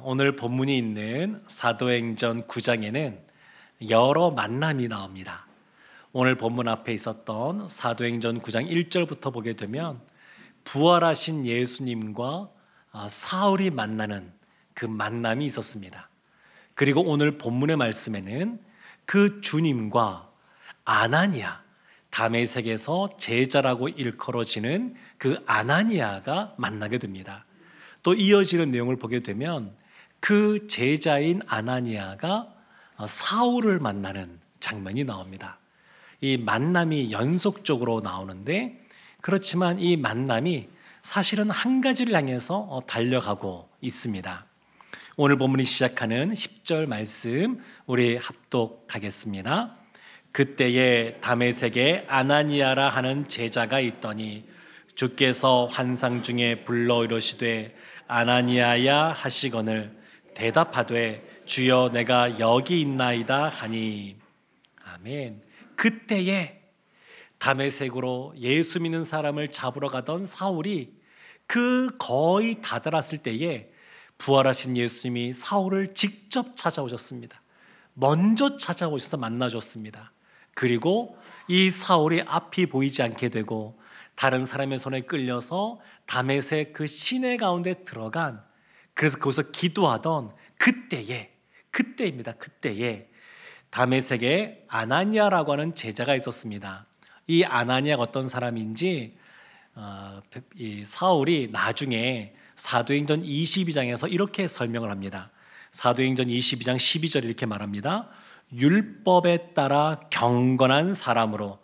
오늘 본문이 있는 사도행전 9장에는 여러 만남이 나옵니다. 오늘 본문 앞에 있었던 사도행전 9장 1절부터 보게 되면 부활하신 예수님과 사울이 만나는 그 만남이 있었습니다. 그리고 오늘 본문의 말씀에는 그 주님과 아나니아, 다메섹에서 제자라고 일컬어지는 그 아나니아가 만나게 됩니다. 또 이어지는 내용을 보게 되면 그 제자인 아나니아가 사울을 만나는 장면이 나옵니다. 이 만남이 연속적으로 나오는데, 그렇지만 이 만남이 사실은 한 가지를 향해서 달려가고 있습니다. 오늘 본문이 시작하는 10절 말씀 우리 합독하겠습니다. 그때에 다메섹에 아나니아라 하는 제자가 있더니 주께서 환상 중에 불러 이르시되 아나니아야 하시거늘 대답하되 주여 내가 여기 있나이다 하니. 아멘. 그때에 다메섹으로 예수 믿는 사람을 잡으러 가던 사울이 거의 다다랐을 때에 부활하신 예수님이 사울을 직접 찾아오셨습니다. 먼저 찾아오셔서 만나줬습니다. 그리고 이 사울이 앞이 보이지 않게 되고 다른 사람의 손에 끌려서 다메섹 그 시내 가운데 들어간, 그래서 거기서 기도하던 그때입니다. 그때에 다메섹에 아나니아라고 하는 제자가 있었습니다. 이 아나니아가 어떤 사람인지 이 사울이 나중에 사도행전 22장에서 이렇게 설명을 합니다. 사도행전 22장 12절 이렇게 말합니다. 율법에 따라 경건한 사람으로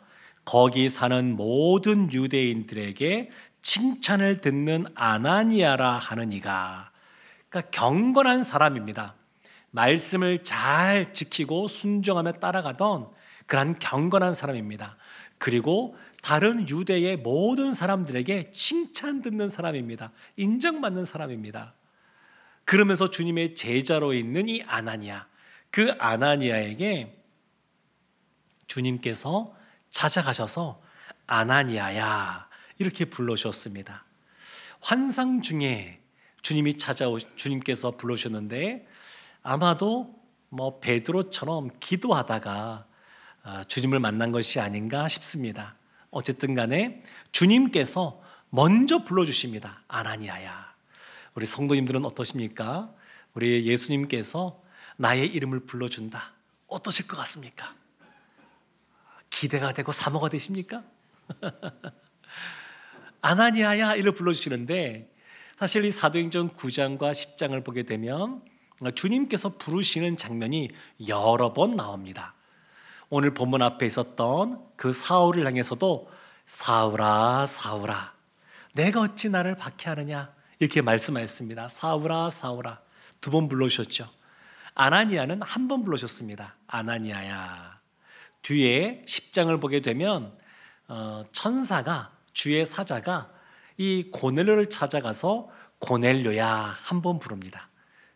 거기 사는 모든 유대인들에게 칭찬을 듣는 아나니아라 하는 이가. 그러니까 경건한 사람입니다. 말씀을 잘 지키고 순종하며 따라가던 그런 경건한 사람입니다. 그리고 다른 유대의 모든 사람들에게 칭찬 듣는 사람입니다. 인정받는 사람입니다. 그러면서 주님의 제자로 있는 이 아나니아, 그 아나니아에게 주님께서 찾아가셔서 아나니아야 이렇게 불러주셨습니다. 환상 중에 주님께서 불러주셨는데 아마도 베드로처럼 기도하다가 주님을 만난 것이 아닌가 싶습니다. 어쨌든 간에 주님께서 먼저 불러주십니다. 아나니아야. 우리 성도님들은 어떠십니까? 우리 예수님께서 나의 이름을 불러준다. 어떠실 것 같습니까? 기대가 되고 사모가 되십니까? 아나니아야 이렇게 불러주시는데, 사실 이 사도행전 9장과 10장을 보게 되면 주님께서 부르시는 장면이 여러 번 나옵니다. 오늘 본문 앞에 있었던 그 사울을 향해서도 사울아 사울아 내가 어찌 나를 박해하느냐 이렇게 말씀하셨습니다. 사울아 사울아 두 번 불러주셨죠. 아나니아는 한 번 불러주셨습니다. 아나니아야. 뒤에 10장을 보게 되면 천사가, 주의 사자가 이 고넬료를 찾아가서 고넬료야 한 번 부릅니다.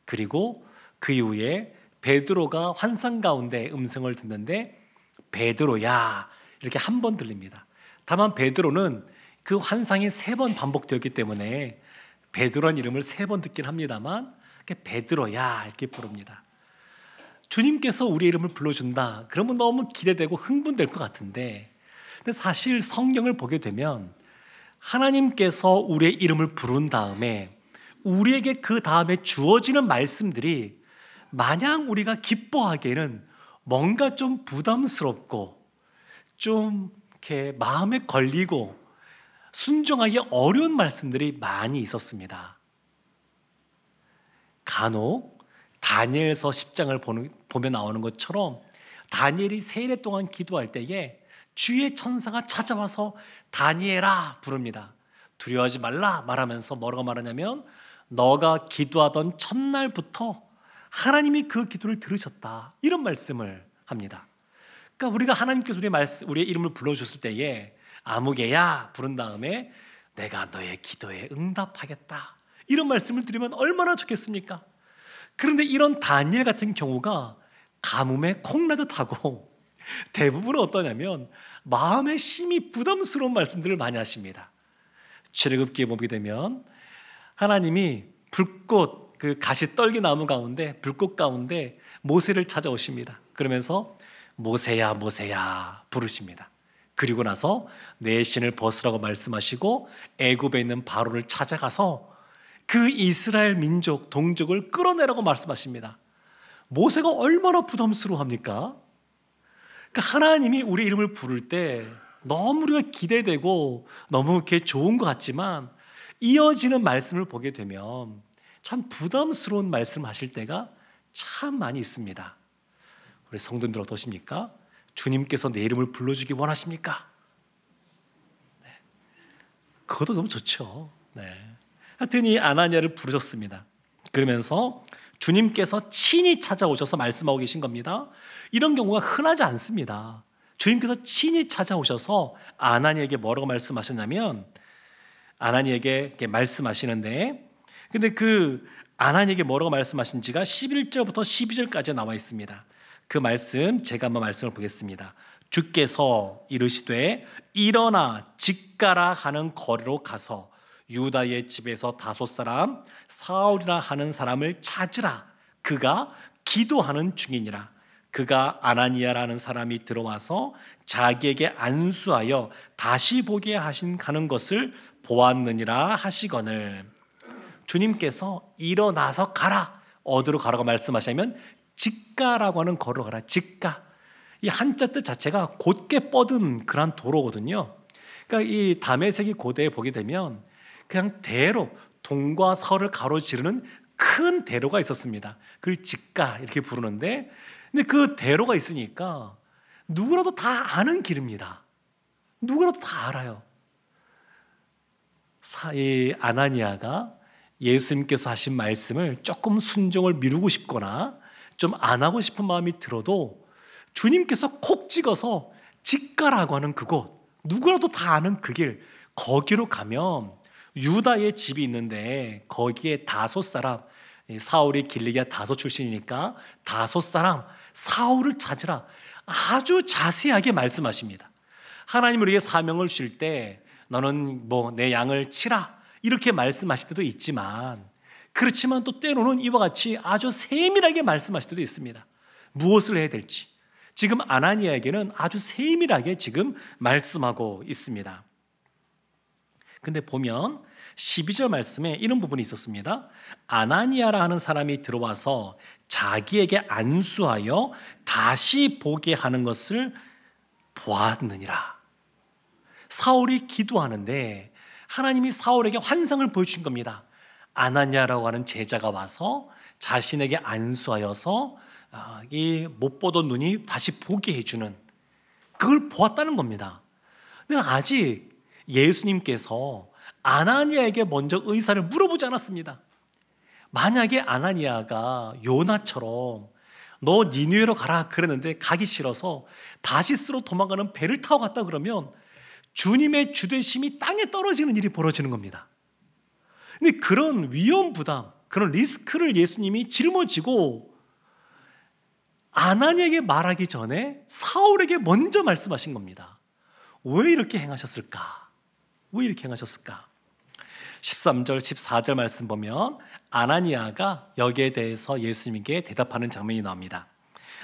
그리고 그 이후에 베드로가 환상 가운데 음성을 듣는데 베드로야 이렇게 한 번 들립니다. 다만 베드로는 그 환상이 3번 반복되었기 때문에 베드로라는 이름을 3번 듣긴 합니다만 베드로야 이렇게 부릅니다. 주님께서 우리 이름을 불러준다 그러면 너무 기대되고 흥분될 것 같은데, 근데 사실 성경을 보게 되면 하나님께서 우리의 이름을 부른 다음에 우리에게 그 다음에 주어지는 말씀들이 마냥 우리가 기뻐하기에는 뭔가 좀 부담스럽고 좀 이렇게 마음에 걸리고 순종하기 어려운 말씀들이 많이 있었습니다. 간혹 다니엘서 10장을 보면 나오는 것처럼 다니엘이 세일 동안 기도할 때에 주의 천사가 찾아와서 다니엘아 부릅니다. 두려워하지 말라 말하면서 뭐라고 말하냐면 너가 기도하던 첫날부터 하나님이 그 기도를 들으셨다 이런 말씀을 합니다. 그러니까 우리가 하나님께서 우리의 이름을 불러주셨을 때에 아무개야 부른 다음에 내가 너의 기도에 응답하겠다 이런 말씀을 드리면 얼마나 좋겠습니까? 그런데 이런 다니엘 같은 경우가 가뭄에 콩나듯 하고 대부분은 어떠냐면 마음에 심히 부담스러운 말씀들을 많이 하십니다. 출애굽기에 보게 되면 하나님이 불꽃 그 가시 떨기 나무 가운데 불꽃 가운데 모세를 찾아오십니다. 그러면서 모세야 모세야 부르십니다. 그리고 나서 내 신을 벗으라고 말씀하시고 애굽에 있는 바로를 찾아가서 그 이스라엘 민족 동족을 끌어내라고 말씀하십니다. 모세가 얼마나 부담스러워합니까? 그러니까 하나님이 우리 이름을 부를 때 너무 우리가 기대되고 너무 이렇게 좋은 것 같지만 이어지는 말씀을 보게 되면 참 부담스러운 말씀을 하실 때가 참 많이 있습니다. 우리 성도님들 어떠십니까? 주님께서 내 이름을 불러주기 원하십니까? 네. 그것도 너무 좋죠. 네. 하여튼 이 아나니아를 부르셨습니다. 그러면서 주님께서 친히 찾아오셔서 말씀하고 계신 겁니다. 이런 경우가 흔하지 않습니다. 주님께서 친히 찾아오셔서 아나니에게 뭐라고 말씀하셨냐면 아나니에게 이렇게 말씀하시는데 근데 그 아나니에게 뭐라고 말씀하신지가 11절부터 12절까지 나와 있습니다. 그 말씀 제가 한번 말씀을 보겠습니다. 주께서 이르시되 일어나 집 가라 하는 거리로 가서 유다의 집에서 다섯 사람 사울이라 하는 사람을 찾으라. 그가 기도하는 중이니라. 그가 아나니아라는 사람이 들어와서 자기에게 안수하여 다시 보게 하는 것을 보았느니라 하시거늘. 주님께서 일어나서 가라. 어디로 가라고 말씀하시면 직가라고 하는 거리로 가라. 직가. 이 한자 뜻 자체가 곧게 뻗은 그런 도로거든요. 그러니까 이 다메섹이 고대에 보게 되면 그냥 대로 동과 서를 가로지르는 큰 대로가 있었습니다. 그걸 직가 이렇게 부르는데 근데 그 대로가 있으니까 누구라도 다 아는 길입니다. 누구라도 다 알아요. 이 아나니아가 예수님께서 하신 말씀을 조금 순종을 미루고 싶거나 좀 안 하고 싶은 마음이 들어도 주님께서 콕 찍어서 직가라고 하는 그곳, 누구라도 다 아는 그 길, 거기로 가면 유다의 집이 있는데 거기에 다섯 사람, 사울이 길리기아 다섯 출신이니까 다섯 사람 사울을 찾으라. 아주 자세하게 말씀하십니다. 하나님 우리에게 사명을 주실 때 너는 뭐 내 양을 치라 이렇게 말씀하실 때도 있지만 그렇지만 또 때로는 이와 같이 아주 세밀하게 말씀하실 때도 있습니다. 무엇을 해야 될지 지금 아나니아에게는 아주 세밀하게 지금 말씀하고 있습니다. 근데 보면 12절 말씀에 이런 부분이 있었습니다. 아나니아라 하는 사람이 들어와서 자기에게 안수하여 다시 보게 하는 것을 보았느니라. 사울이 기도하는데 하나님이 사울에게 환상을 보여주신 겁니다. 아나니아라고 하는 제자가 와서 자신에게 안수하여서 이 못 보던 눈이 다시 보게 해주는 그걸 보았다는 겁니다. 근데 아직 예수님께서 아나니아에게 먼저 의사를 물어보지 않았습니다. 만약에 아나니아가 요나처럼 너 니느웨로 가라 그랬는데 가기 싫어서 다시스로 도망가는 배를 타고 갔다 그러면 주님의 주되심이 땅에 떨어지는 일이 벌어지는 겁니다. 근데 그런 위험 부담, 그런 리스크를 예수님이 짊어지고 아나니아에게 말하기 전에 사울에게 먼저 말씀하신 겁니다. 왜 이렇게 행하셨을까? 왜 이렇게 행하셨을까? 13절, 14절 말씀 보면 아나니아가 여기에 대해서 예수님께 대답하는 장면이 나옵니다.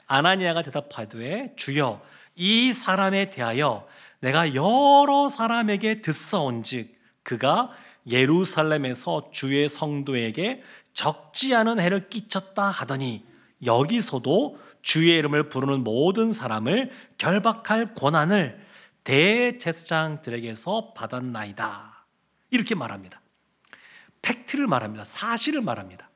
아나니아가 대답하되 주여 이 사람에 대하여 내가 여러 사람에게 듣사온즉 그가 예루살렘에서 주의 성도에게 적지 않은 해를 끼쳤다 하더니 여기서도 주의 이름을 부르는 모든 사람을 결박할 권한을 대제사장들에게서 받았나이다. 이렇게 말합니다. 팩트를 말합니다. 사실을 말합니다.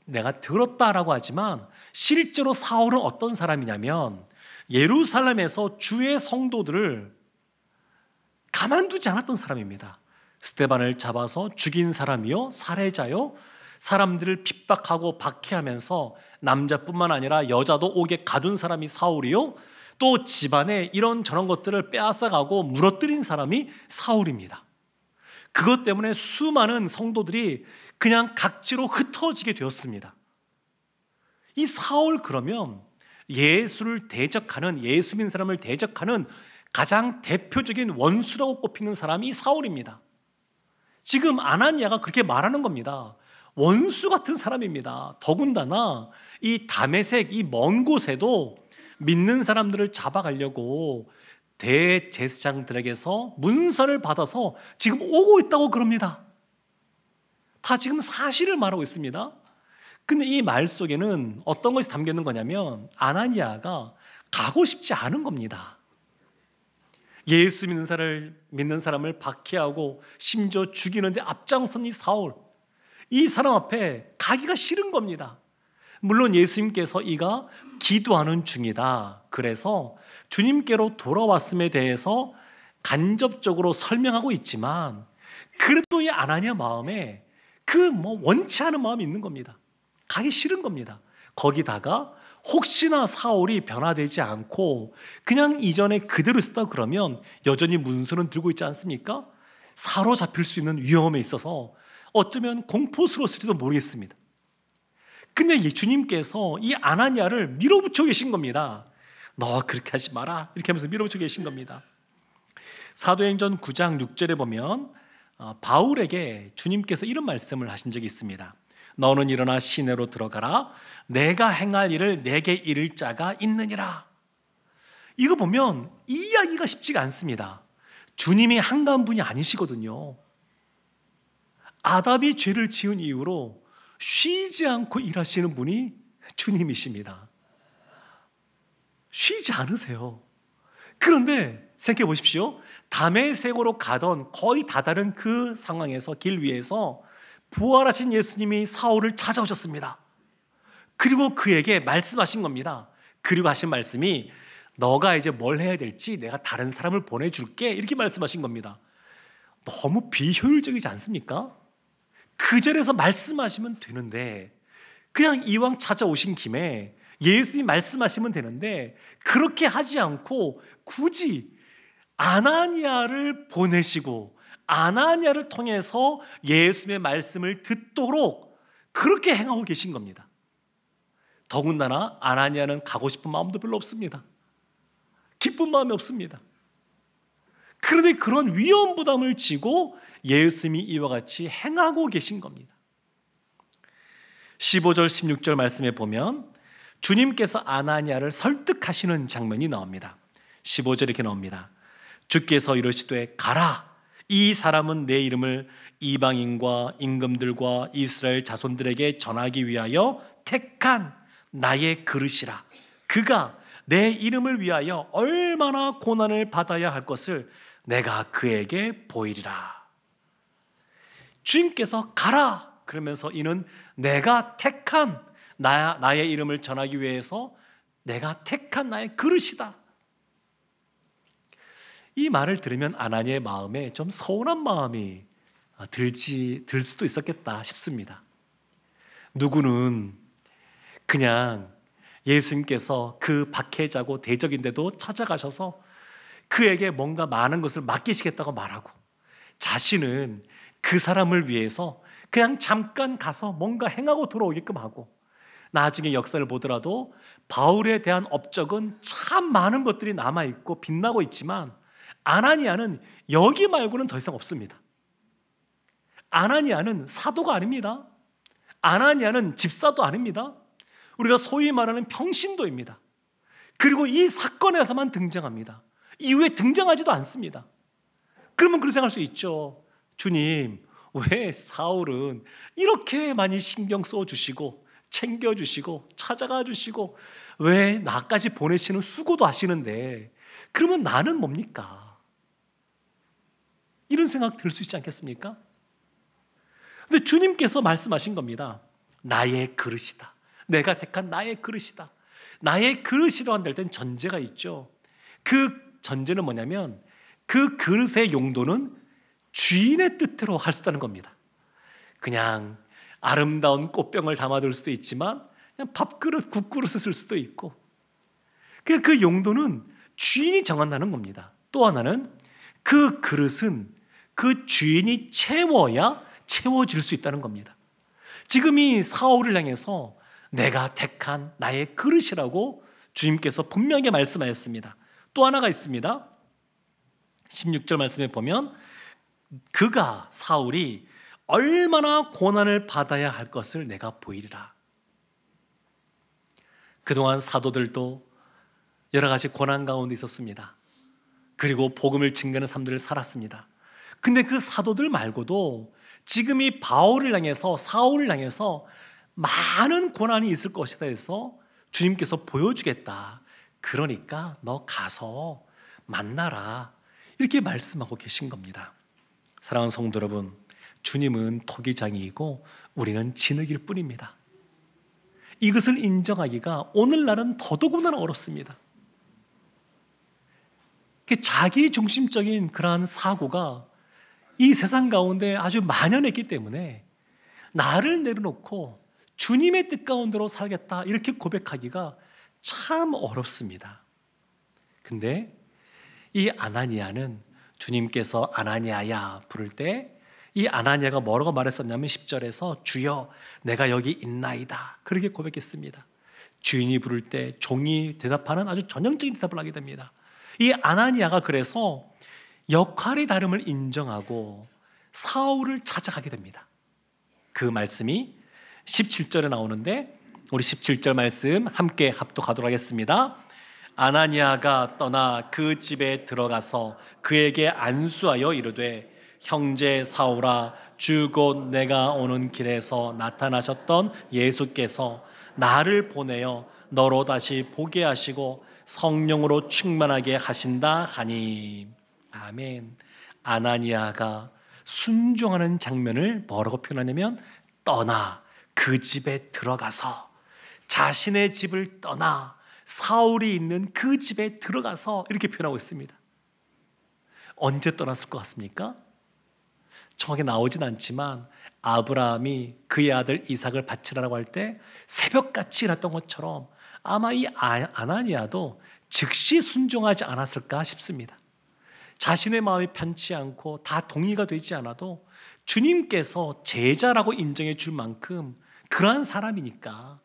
내가 들었다라고 하지만 실제로 사울은 어떤 사람이냐면 예루살렘에서 주의 성도들을 가만두지 않았던 사람입니다. 스데반을 잡아서 죽인 사람이요, 살해자요, 사람들을 핍박하고 박해하면서 남자뿐만 아니라 여자도 옥에 가둔 사람이 사울이요, 또 집안에 이런 저런 것들을 빼앗아가고 무너뜨린 사람이 사울입니다. 그것 때문에 수많은 성도들이 그냥 각지로 흩어지게 되었습니다. 이 사울 그러면 예수를 대적하는, 예수 믿는 사람을 대적하는 가장 대표적인 원수라고 꼽히는 사람이 사울입니다. 지금 아나니아가 그렇게 말하는 겁니다. 원수 같은 사람입니다. 더군다나 이 다메섹, 이 먼 곳에도 믿는 사람들을 잡아가려고 대제사장들에게서 문서를 받아서 지금 오고 있다고 그럽니다. 다 지금 사실을 말하고 있습니다. 근데 이 말 속에는 어떤 것이 담겨 있는 거냐면 아나니아가 가고 싶지 않은 겁니다. 예수 믿는 사람을 박해하고 심지어 죽이는데 앞장선 이 사울, 이 사람 앞에 가기가 싫은 겁니다. 물론 예수님께서 이가 기도하는 중이다, 그래서 주님께로 돌아왔음에 대해서 간접적으로 설명하고 있지만 그래도 이 아나니아 마음에 원치 않은 마음이 있는 겁니다. 가기 싫은 겁니다. 거기다가 혹시나 사울이 변화되지 않고 그냥 이전에 그대로 있었다 그러면 여전히 문서는 들고 있지 않습니까? 사로잡힐 수 있는 위험에 있어서 어쩌면 공포스러웠을지도 모르겠습니다. 근데 주님께서 이 아나니아를 밀어붙여 계신 겁니다. 너 그렇게 하지 마라, 이렇게 하면서 밀어붙여 계신 겁니다. 사도행전 9장 6절에 보면 바울에게 주님께서 이런 말씀을 하신 적이 있습니다. 너는 일어나 시내로 들어가라. 내가 행할 일을 내게 이를 자가 있느니라. 이거 보면 이해하기가 쉽지가 않습니다. 주님이 한가한 분이 아니시거든요. 아담이 죄를 지은 이후로 쉬지 않고 일하시는 분이 주님이십니다. 쉬지 않으세요. 그런데 생각해 보십시오. 다메섹으로 가던 거의 다다른 그 상황에서, 길 위에서 부활하신 예수님이 사울을 찾아오셨습니다. 그리고 그에게 말씀하신 겁니다. 그리고 하신 말씀이 너가 이제 뭘 해야 될지 내가 다른 사람을 보내줄게, 이렇게 말씀하신 겁니다. 너무 비효율적이지 않습니까? 그 자리에서 말씀하시면 되는데, 그냥 이왕 찾아오신 김에 예수님이 말씀하시면 되는데 그렇게 하지 않고 굳이 아나니아를 보내시고 아나니아를 통해서 예수님의 말씀을 듣도록 그렇게 행하고 계신 겁니다. 더군다나 아나니아는 가고 싶은 마음도 별로 없습니다. 기쁜 마음이 없습니다. 그런데 그런 위험 부담을 지고 예수님이 이와 같이 행하고 계신 겁니다. 15절 16절 말씀에 보면 주님께서 아나니아를 설득하시는 장면이 나옵니다. 15절에 이렇게 나옵니다. 주께서 이르시되 가라, 이 사람은 내 이름을 이방인과 임금들과 이스라엘 자손들에게 전하기 위하여 택한 나의 그릇이라. 그가 내 이름을 위하여 얼마나 고난을 받아야 할 것을 내가 그에게 보이리라. 주님께서 가라 그러면서 이는 내가 택한 나의 이름을 전하기 위해서 내가 택한 나의 그릇이다. 이 말을 들으면 아나니아의 마음에 좀 서운한 마음이 들 수도 있었겠다 싶습니다. 누구는 그냥 예수님께서 그 박해자고 대적인데도 찾아가셔서 그에게 뭔가 많은 것을 맡기시겠다고 말하고, 자신은 그 사람을 위해서 그냥 잠깐 가서 뭔가 행하고 돌아오게끔 하고, 나중에 역사를 보더라도 바울에 대한 업적은 참 많은 것들이 남아있고 빛나고 있지만 아나니아는 여기 말고는 더 이상 없습니다. 아나니아는 사도가 아닙니다. 아나니아는 집사도 아닙니다. 우리가 소위 말하는 평신도입니다. 그리고 이 사건에서만 등장합니다. 이후에 등장하지도 않습니다. 그러면 그렇게 생각할 수 있죠. 주님, 왜 사울은 이렇게 많이 신경 써주시고 챙겨주시고 찾아가 주시고 왜 나까지 보내시는 수고도 하시는데 그러면 나는 뭡니까? 이런 생각 들 수 있지 않겠습니까? 근데 주님께서 말씀하신 겁니다. 나의 그릇이다. 내가 택한 나의 그릇이다. 나의 그릇이라고 한들 땐 전제가 있죠. 그 전제는 뭐냐면 그 그릇의 용도는 주인의 뜻대로 할 수 있다는 겁니다. 그냥 아름다운 꽃병을 담아둘 수도 있지만 그냥 밥그릇, 국그릇을 쓸 수도 있고, 그 용도는 주인이 정한다는 겁니다. 또 하나는 그 그릇은 그 주인이 채워야 채워질 수 있다는 겁니다. 지금 이 사울을 향해서 내가 택한 나의 그릇이라고 주님께서 분명히 말씀하셨습니다. 또 하나가 있습니다. 16절 말씀에 보면 그가, 사울이 얼마나 고난을 받아야 할 것을 내가 보이리라. 그동안 사도들도 여러 가지 고난 가운데 있었습니다. 그리고 복음을 증거하는 삶들을 살았습니다. 근데 그 사도들 말고도 지금 이 바울을 향해서, 사울을 향해서 많은 고난이 있을 것이다 해서 주님께서 보여주겠다. 그러니까 너 가서 만나라. 이렇게 말씀하고 계신 겁니다. 사랑하는 성도 여러분, 주님은 토기장이이고 우리는 진흙일 뿐입니다. 이것을 인정하기가 오늘날은 더더구나 어렵습니다. 자기 중심적인 그러한 사고가 이 세상 가운데 아주 만연했기 때문에 나를 내려놓고 주님의 뜻 가운데로 살겠다 이렇게 고백하기가 참 어렵습니다. 근데 이 아나니아는 주님께서 아나니아야 부를 때 이 아나니아가 뭐라고 말했었냐면 10절에서 주여 내가 여기 있나이다 그렇게 고백했습니다. 주인이 부를 때 종이 대답하는 아주 전형적인 대답을 하게 됩니다. 이 아나니아가 그래서 역할의 다름을 인정하고 사울을 찾아가게 됩니다. 그 말씀이 17절에 나오는데 우리 17절 말씀 함께 합독하도록 하겠습니다. 아나니아가 떠나 그 집에 들어가서 그에게 안수하여 이르되 형제 사울아 주 곧 내가 오는 길에서 나타나셨던 예수께서 나를 보내어 너로 다시 보게 하시고 성령으로 충만하게 하신다 하니. 아멘. 아나니아가 순종하는 장면을 뭐라고 표현하냐면 떠나 그 집에 들어가서, 자신의 집을 떠나 사울이 있는 그 집에 들어가서 이렇게 표현하고 있습니다. 언제 떠났을 것 같습니까? 정확히 나오진 않지만 아브라함이 그의 아들 이삭을 바치라고 할 때 새벽같이 일어났던 것처럼 아마 이 아나니아도 즉시 순종하지 않았을까 싶습니다. 자신의 마음이 편치 않고 다 동의가 되지 않아도 주님께서 제자라고 인정해 줄 만큼 그러한 사람이니까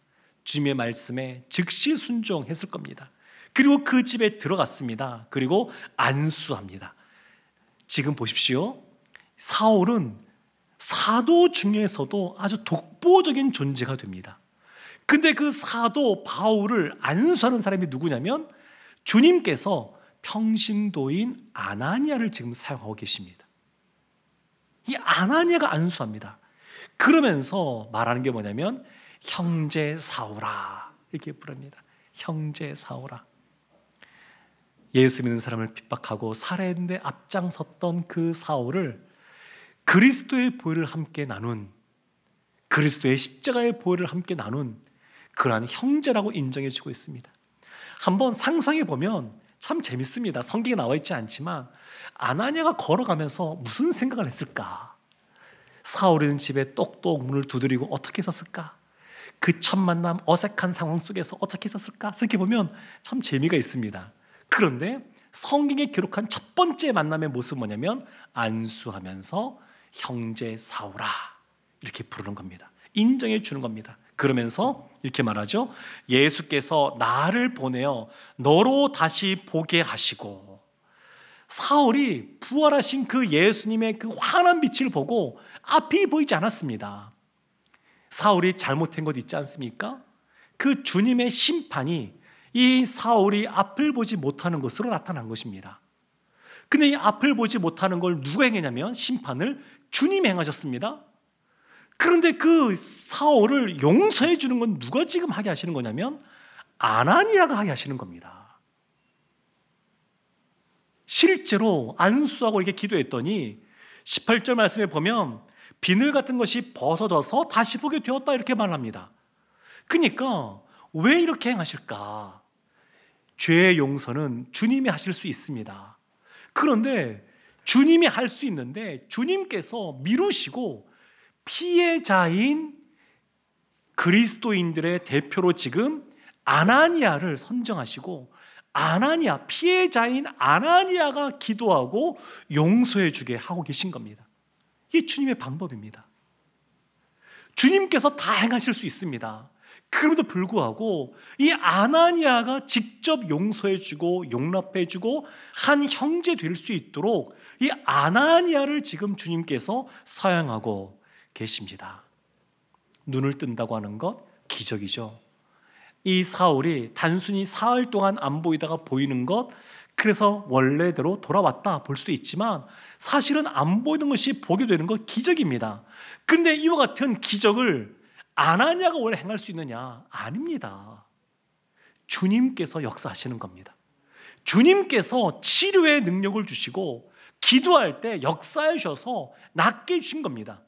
주님의 말씀에 즉시 순종했을 겁니다. 그리고 그 집에 들어갔습니다. 그리고 안수합니다. 지금 보십시오. 사울은 사도 중에서도 아주 독보적인 존재가 됩니다. 근데 그 사도 바울을 안수하는 사람이 누구냐면 주님께서 평신도인 아나니아를 지금 사용하고 계십니다. 이 아나니아가 안수합니다. 그러면서 말하는 게 뭐냐면 형제 사울아 이렇게 부릅니다. 형제 사울아. 예수 믿는 사람을 핍박하고 살해했는데 앞장섰던 그 사울을 그리스도의 보혈을 함께 나눈, 그리스도의 십자가의 보혈을 함께 나눈 그러한 형제라고 인정해 주고 있습니다. 한번 상상해 보면 참 재밌습니다. 성경에 나와 있지 않지만 아나니아가 걸어가면서 무슨 생각을 했을까? 사울이 있는 집에 똑똑 문을 두드리고 어떻게 있었을까? 그 첫 만남 어색한 상황 속에서 어떻게 있었을까? 생각해보면 참 재미가 있습니다. 그런데 성경에 기록한 첫 번째 만남의 모습은 뭐냐면 안수하면서 형제 사울아 이렇게 부르는 겁니다. 인정해 주는 겁니다. 그러면서 이렇게 말하죠. 예수께서 나를 보내어 너로 다시 보게 하시고. 사울이 부활하신 그 예수님의 그 환한 빛을 보고 앞이 보이지 않았습니다. 사울이 잘못한 것 있지 않습니까? 그 주님의 심판이 이 사울이 앞을 보지 못하는 것으로 나타난 것입니다. 근데 이 앞을 보지 못하는 걸 누가 행했냐면 심판을 주님이 행하셨습니다. 그런데 그 사울을 용서해 주는 건 누가 지금 하게 하시는 거냐면 아나니아가 하게 하시는 겁니다. 실제로 안수하고 이렇게 기도했더니 18절 말씀에 보면 비늘 같은 것이 벗어져서 다시 보게 되었다 이렇게 말합니다. 그러니까 왜 이렇게 행하실까? 죄의 용서는 주님이 하실 수 있습니다. 그런데 주님이 할 수 있는데 주님께서 미루시고 피해자인 그리스도인들의 대표로 지금 아나니아를 선정하시고 아나니아, 피해자인 아나니아가 기도하고 용서해 주게 하고 계신 겁니다. 이게 주님의 방법입니다. 주님께서 다 행하실 수 있습니다. 그럼에도 불구하고 이 아나니아가 직접 용서해 주고 용납해 주고 한 형제 될 수 있도록 이 아나니아를 지금 주님께서 사용하고 계십니다. 눈을 뜬다고 하는 것 기적이죠. 이 사울이 단순히 사흘 동안 안 보이다가 보이는 것, 그래서 원래대로 돌아왔다 볼 수도 있지만 사실은 안 보이는 것이 보게 되는 것 기적입니다. 그런데 이와 같은 기적을 아나니아가 원래 행할 수 있느냐? 아닙니다. 주님께서 역사하시는 겁니다. 주님께서 치료의 능력을 주시고 기도할 때 역사해 주셔서 낫게 해주신 겁니다.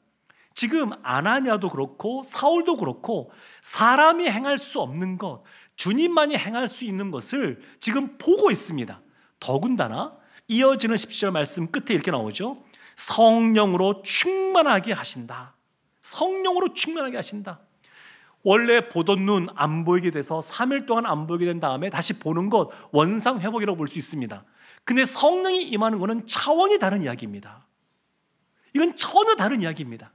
지금 아나니아도 그렇고 사울도 그렇고 사람이 행할 수 없는 것, 주님만이 행할 수 있는 것을 지금 보고 있습니다. 더군다나 이어지는 17절 말씀 끝에 이렇게 나오죠. 성령으로 충만하게 하신다. 성령으로 충만하게 하신다. 원래 보던 눈 안 보이게 돼서 3일 동안 안 보이게 된 다음에 다시 보는 것 원상 회복이라고 볼 수 있습니다. 근데 성령이 임하는 것은 차원이 다른 이야기입니다. 이건 전혀 다른 이야기입니다.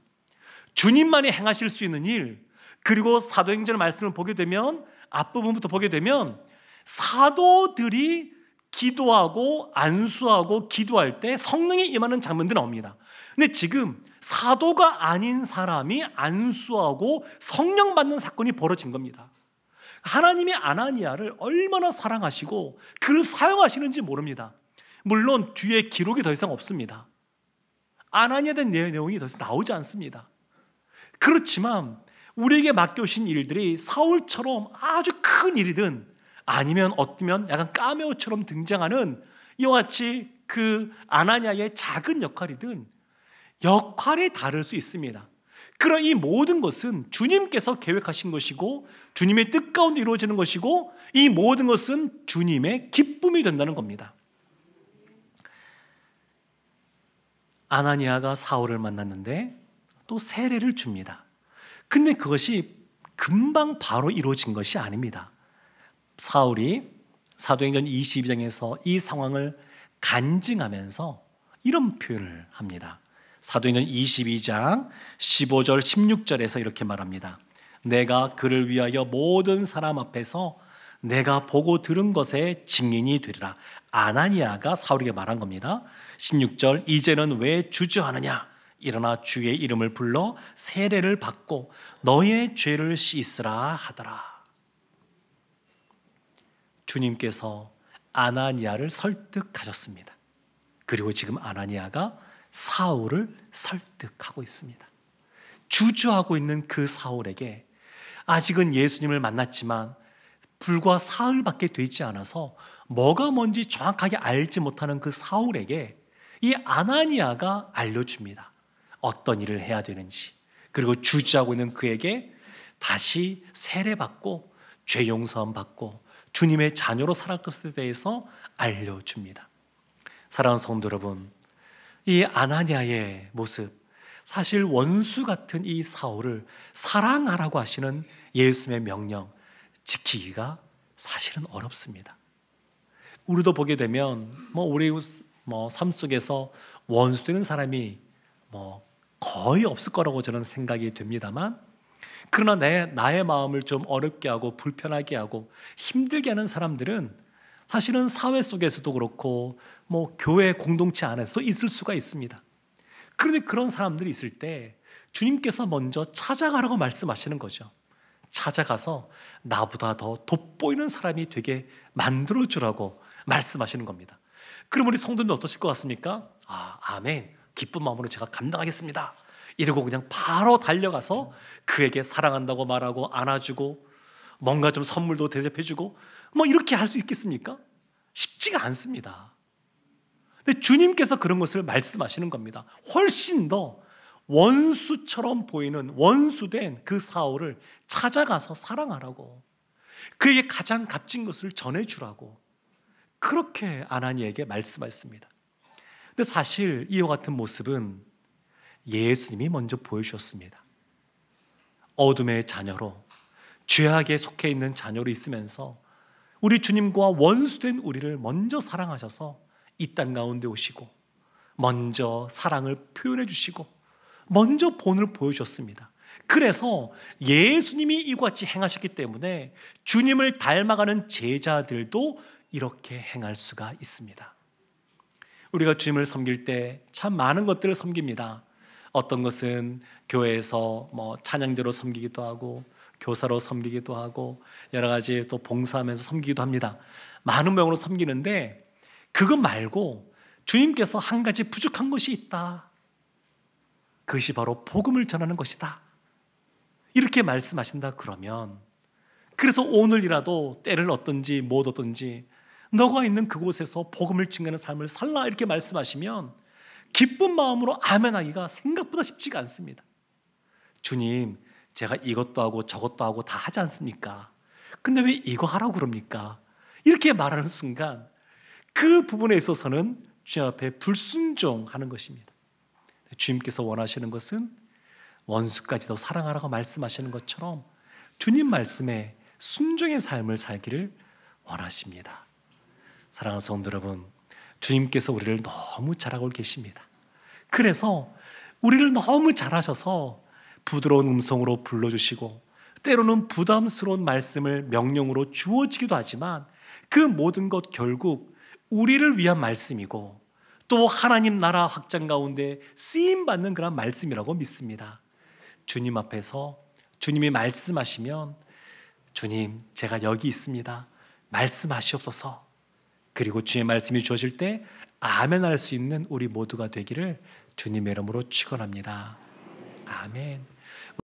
주님만이 행하실 수 있는 일, 그리고 사도행전 말씀을 보게 되면 앞부분부터 보게 되면 사도들이 기도하고 안수하고 기도할 때 성령이 임하는 장면들이 나옵니다. 근데 지금 사도가 아닌 사람이 안수하고 성령 받는 사건이 벌어진 겁니다. 하나님이 아나니아를 얼마나 사랑하시고 그를 사용하시는지 모릅니다. 물론 뒤에 기록이 더 이상 없습니다. 아나니아에 대한 내용이 더 이상 나오지 않습니다. 그렇지만 우리에게 맡겨주신 일들이 사울처럼 아주 큰 일이든 아니면 어쩌면 약간 까메오처럼 등장하는 이와 같이 그 아나니아의 작은 역할이든 역할이 다를 수 있습니다. 그러나 이 모든 것은 주님께서 계획하신 것이고 주님의 뜻 가운데 이루어지는 것이고 이 모든 것은 주님의 기쁨이 된다는 겁니다. 아나니아가 사울을 만났는데 또 세례를 줍니다. 근데 그것이 금방 바로 이루어진 것이 아닙니다. 사울이 사도행전 22장에서 이 상황을 간증하면서 이런 표현을 합니다. 사도행전 22장 15절 16절에서 이렇게 말합니다. 내가 그를 위하여 모든 사람 앞에서 내가 보고 들은 것에 증인이 되리라. 아나니아가 사울에게 말한 겁니다. 16절 이제는 왜 주저하느냐? 일어나 주의 이름을 불러 세례를 받고 너의 죄를 씻으라 하더라. 주님께서 아나니아를 설득하셨습니다. 그리고 지금 아나니아가 사울을 설득하고 있습니다. 주저하고 있는 그 사울에게 아직은 예수님을 만났지만 불과 사흘밖에 되지 않아서 뭐가 뭔지 정확하게 알지 못하는 그 사울에게 이 아나니아가 알려줍니다. 어떤 일을 해야 되는지, 그리고 주저하고 있는 그에게 다시 세례받고 죄 용서함 받고 주님의 자녀로 살아갈 것에 대해서 알려줍니다. 사랑하는 성도 여러분, 이 아나니아의 모습, 사실 원수 같은 이 사울을 사랑하라고 하시는 예수님의 명령 지키기가 사실은 어렵습니다. 우리도 보게 되면 우리 삶 속에서 원수되는 사람이 거의 없을 거라고 저는 생각이 됩니다만, 그러나 나의 마음을 좀 어렵게 하고 불편하게 하고 힘들게 하는 사람들은 사실은 사회 속에서도 그렇고 교회 공동체 안에서도 있을 수가 있습니다. 그런데 그런 사람들이 있을 때 주님께서 먼저 찾아가라고 말씀하시는 거죠. 찾아가서 나보다 더 돋보이는 사람이 되게 만들어주라고 말씀하시는 겁니다. 그럼 우리 성도님은 어떠실 것 같습니까? 아멘, 기쁜 마음으로 제가 감당하겠습니다 이러고 그냥 바로 달려가서 그에게 사랑한다고 말하고 안아주고 뭔가 좀 선물도 대접해주고 이렇게 할 수 있겠습니까? 쉽지가 않습니다. 근데 주님께서 그런 것을 말씀하시는 겁니다. 훨씬 더 원수처럼 보이는 원수된 그 사울을 찾아가서 사랑하라고, 그에게 가장 값진 것을 전해주라고 그렇게 아나니에게 말씀하셨습니다. 근데 사실 이와 같은 모습은 예수님이 먼저 보여주셨습니다. 어둠의 자녀로, 죄악에 속해 있는 자녀로 있으면서 우리 주님과 원수된 우리를 먼저 사랑하셔서 이 땅 가운데 오시고 먼저 사랑을 표현해 주시고 먼저 본을 보여주셨습니다. 그래서 예수님이 이와 같이 행하셨기 때문에 주님을 닮아가는 제자들도 이렇게 행할 수가 있습니다. 우리가 주님을 섬길 때 참 많은 것들을 섬깁니다. 어떤 것은 교회에서 뭐 찬양대로 섬기기도 하고 교사로 섬기기도 하고 여러 가지 또 봉사하면서 섬기기도 합니다. 많은 명으로 섬기는데 그것 말고 주님께서 한 가지 부족한 것이 있다. 그것이 바로 복음을 전하는 것이다. 이렇게 말씀하신다 그러면, 그래서 오늘이라도 때를 얻든지 못 얻든지 너가 있는 그곳에서 복음을 증거하는 삶을 살라 이렇게 말씀하시면 기쁜 마음으로 아멘하기가 생각보다 쉽지가 않습니다. 주님, 제가 이것도 하고 저것도 하고 다 하지 않습니까? 근데 왜 이거 하라고 그럽니까? 이렇게 말하는 순간 그 부분에 있어서는 주님 앞에 불순종하는 것입니다. 주님께서 원하시는 것은 원수까지도 사랑하라고 말씀하시는 것처럼 주님 말씀에 순종의 삶을 살기를 원하십니다. 사랑하는 성도 여러분, 주님께서 우리를 너무 잘하고 계십니다. 그래서 우리를 너무 잘하셔서 부드러운 음성으로 불러주시고 때로는 부담스러운 말씀을 명령으로 주어지기도 하지만 그 모든 것 결국 우리를 위한 말씀이고 또 하나님 나라 확장 가운데 쓰임받는 그런 말씀이라고 믿습니다. 주님 앞에서 주님이 말씀하시면 주님, 제가 여기 있습니다. 말씀하시옵소서. 그리고 주의 말씀이 주어질 때 아멘할 수 있는 우리 모두가 되기를 주님의 이름으로 축원합니다. 아멘.